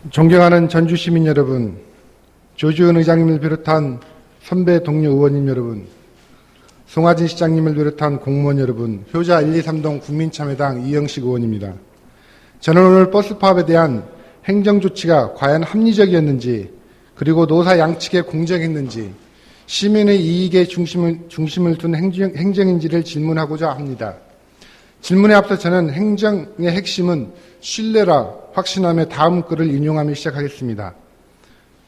존경하는 전주 시민 여러분, 조지현 의장님을 비롯한 선배 동료 의원님 여러분, 송하진 시장님을 비롯한 공무원 여러분, 효자 1, 2, 3동 국민참여당 이영식 의원입니다. 저는 오늘 버스 파업에 대한 행정조치가 과연 합리적이었는지, 그리고 노사 양측에 공정했는지, 시민의 이익에 중심을 둔 행정인지를 질문하고자 합니다. 질문에 앞서 저는 행정의 핵심은 신뢰라 확신하며 다음 글을 인용하며 시작하겠습니다.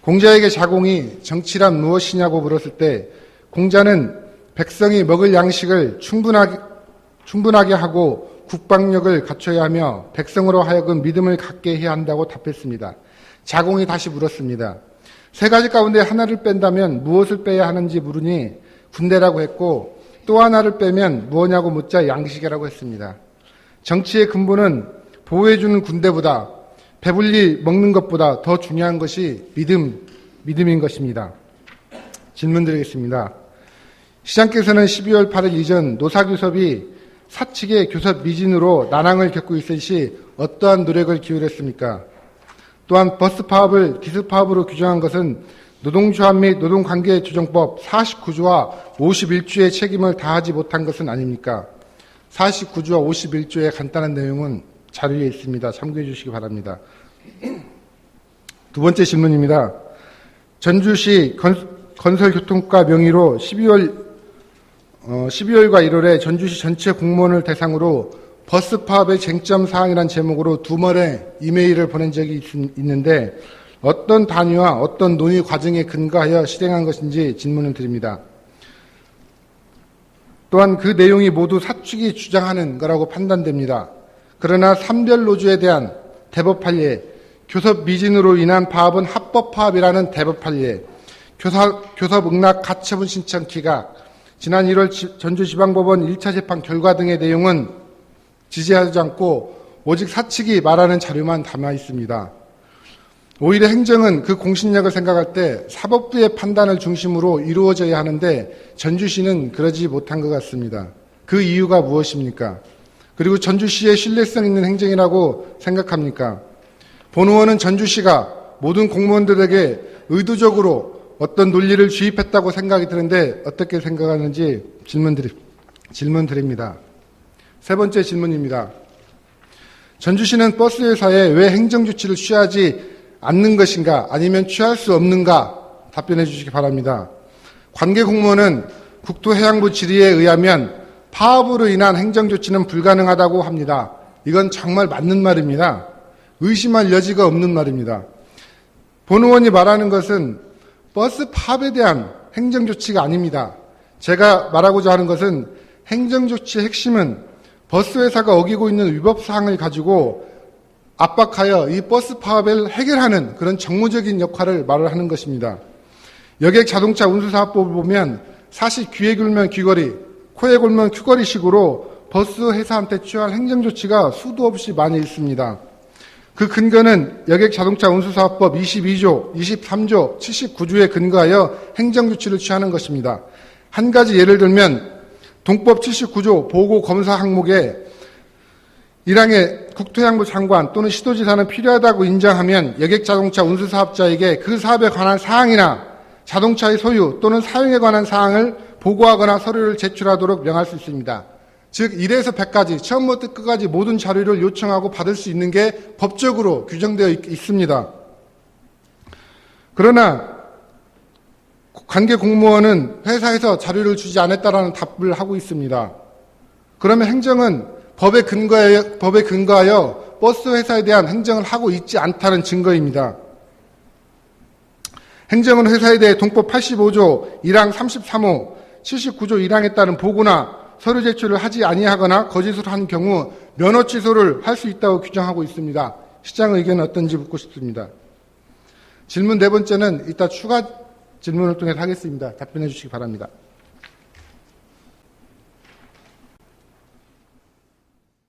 공자에게 자공이 정치란 무엇이냐고 물었을 때 공자는 백성이 먹을 양식을 충분하게 하고 국방력을 갖춰야 하며 백성으로 하여금 믿음을 갖게 해야 한다고 답했습니다. 자공이 다시 물었습니다. 세 가지 가운데 하나를 뺀다면 무엇을 빼야 하는지 물으니 군대라고 했고 또 하나를 빼면 무엇냐고 묻자 양식이라고 했습니다. 정치의 근본은 보호해주는 군대보다 배불리 먹는 것보다 더 중요한 것이 믿음인 것입니다. 질문 드리겠습니다. 시장께서는 12월 8일 이전 노사교섭이 사측의 교섭 미진으로 난항을 겪고 있을 시 어떠한 노력을 기울였습니까? 또한 버스 파업을 기습 파업으로 규정한 것은 노동조합 및 노동관계조정법 49조와 51조의 책임을 다하지 못한 것은 아닙니까? 49조와 51조의 간단한 내용은 자료에 있습니다. 참고해 주시기 바랍니다. 두 번째 질문입니다. 전주시 건설교통과 명의로 12월과 1월에 전주시 전체 공무원을 대상으로 버스 파업의 쟁점 사항이란 제목으로 2번의 이메일을 보낸 적이 있는데 어떤 단위와 어떤 논의 과정에 근거하여 실행한 것인지 질문을 드립니다. 또한 그 내용이 모두 사측이 주장하는 거라고 판단됩니다. 그러나 산별노조에 대한 대법 판례, 교섭 미진으로 인한 파업은 합법 파업이라는 대법 판례, 교섭 응낙 가처분 신청 기각, 지난 1월 전주지방법원 1차 재판 결과 등의 내용은 지지하지 않고 오직 사측이 말하는 자료만 담아 있습니다. 오히려 행정은 그 공신력을 생각할 때 사법부의 판단을 중심으로 이루어져야 하는데 전주시는 그러지 못한 것 같습니다. 그 이유가 무엇입니까? 그리고 전주시의 신뢰성 있는 행정이라고 생각합니까? 본 의원은 전주시가 모든 공무원들에게 의도적으로 어떤 논리를 주입했다고 생각이 드는데 어떻게 생각하는지 질문 드립니다. 세 번째 질문입니다. 전주시는 버스 회사에 왜 행정조치를 취하지 않는 것인가 아니면 취할 수 없는가 답변해 주시기 바랍니다. 관계공무원은 국토해양부 질의에 의하면 파업으로 인한 행정조치는 불가능하다고 합니다. 이건 정말 맞는 말입니다. 의심할 여지가 없는 말입니다. 본 의원이 말하는 것은 버스 파업에 대한 행정조치가 아닙니다. 제가 말하고자 하는 것은 행정조치의 핵심은 버스 회사가 어기고 있는 위법사항을 가지고 압박하여 이 버스 파업을 해결하는 그런 정무적인 역할을 말을 하는 것입니다. 여객 자동차 운수사업법을 보면 사실 귀에 굴면 귀걸이, 코에 골면 큐거리식으로 버스 회사한테 취할 행정조치가 수도 없이 많이 있습니다. 그 근거는 여객 자동차 운수사업법 22조, 23조, 79조에 근거하여 행정조치를 취하는 것입니다. 한 가지 예를 들면 동법 79조 보고검사 항목에 1항에 국토해양부 장관 또는 시도지사는 필요하다고 인정하면 여객 자동차 운수사업자에게 그 사업에 관한 사항이나 자동차의 소유 또는 사용에 관한 사항을 보고하거나 서류를 제출하도록 명할 수 있습니다. 즉 1에서 100까지 처음부터 끝까지 모든 자료를 요청하고 받을 수 있는 게 법적으로 규정되어 있습니다. 그러나 관계 공무원은 회사에서 자료를 주지 않았다라는 답을 하고 있습니다. 그러면 행정은 법에 근거하여 버스 회사에 대한 행정을 하고 있지 않다는 증거입니다. 행정은 회사에 대해 동법 85조 1항 33호 79조 1항에 따른 보고나 서류 제출을 하지 아니하거나 거짓으로 한 경우 면허 취소를 할 수 있다고 규정하고 있습니다. 시장 의견은 어떤지 묻고 싶습니다. 질문 네 번째는 이따 추가 질문을 통해서 하겠습니다. 답변해 주시기 바랍니다.